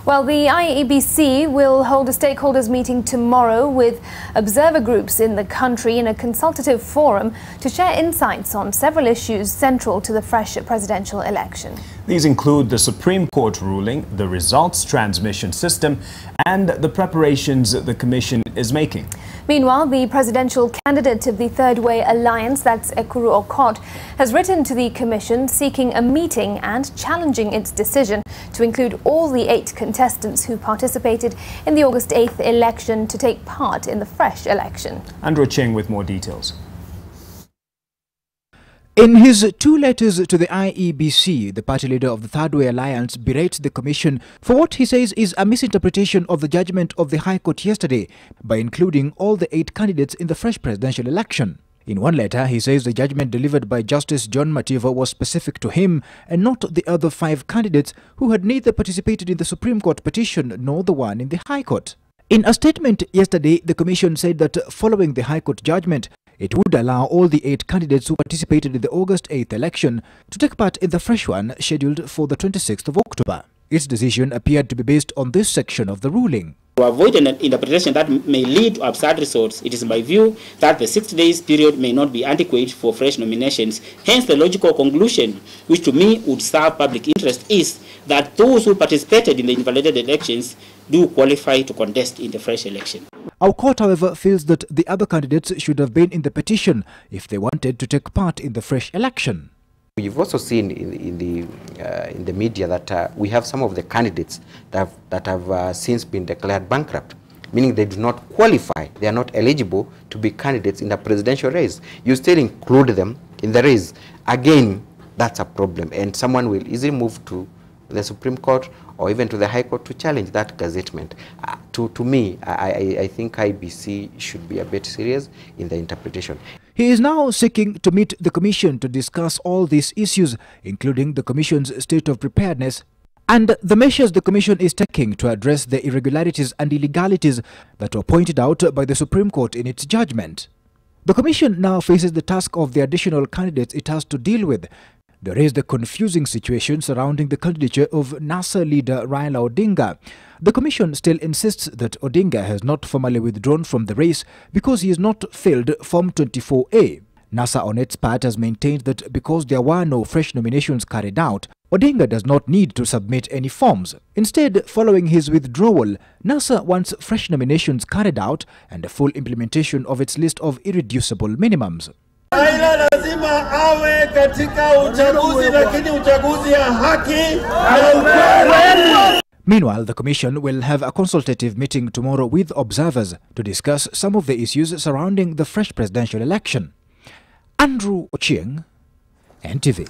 Well, the IEBC will hold a stakeholders meeting tomorrow with observer groups in the country in a consultative forum to share insights on several issues central to the fresh presidential election. These include the Supreme Court ruling, the results transmission system, and the preparations the Commission is making. Meanwhile, the presidential candidate of the Third Way Alliance, that's Ekuro Aukot, has written to the Commission seeking a meeting and challenging its decision to include all the 8 contestants who participated in the August 8th election to take part in the fresh election. Andrew Cheng with more details. In his 2 letters to the IEBC, the party leader of the Third Way Alliance berates the Commission for what he says is a misinterpretation of the judgment of the High Court yesterday by including all the 8 candidates in the fresh presidential election. In one letter, he says the judgment delivered by Justice John Matiang'i was specific to him and not the other 5 candidates who had neither participated in the Supreme Court petition nor the one in the High Court. In a statement yesterday, the Commission said that following the High Court judgment, it would allow all the 8 candidates who participated in the August 8th election to take part in the fresh one scheduled for the 26th of October. Its decision appeared to be based on this section of the ruling. To avoid an interpretation that may lead to absurd results, it is my view that the 60 days period may not be adequate for fresh nominations. Hence, the logical conclusion, which to me would serve public interest, is that those who participated in the invalidated elections do qualify to contest in the fresh election. Aukot, however, feels that the other candidates should have been in the petition if they wanted to take part in the fresh election. We've also seen in the media that we have some of the candidates that have since been declared bankrupt, meaning they do not qualify, they are not eligible to be candidates in the presidential race. You still include them in the race. Again, that's a problem, and someone will easily move to the Supreme Court or even to the High Court to challenge that gazettement. To me, I think IEBC should be a bit serious in the interpretation. He is now seeking to meet the Commission to discuss all these issues, including the Commission's state of preparedness and the measures the Commission is taking to address the irregularities and illegalities that were pointed out by the Supreme Court in its judgment. The Commission now faces the task of the additional candidates it has to deal with. There is the confusing situation surrounding the candidature of NASA leader Raila Odinga. The Commission still insists that Odinga has not formally withdrawn from the race because he has not filled Form 24A. NASA on its part has maintained that because there were no fresh nominations carried out, Odinga does not need to submit any forms. Instead, following his withdrawal, NASA wants fresh nominations carried out and a full implementation of its list of irreducible minimums. Raila lazima awe katika uchaguzi, lakini uchaguzi ya haki na ukweli. Meanwhile, the Commission will have a consultative meeting tomorrow with observers to discuss some of the issues surrounding the fresh presidential election. Andrew Cheng, NTV.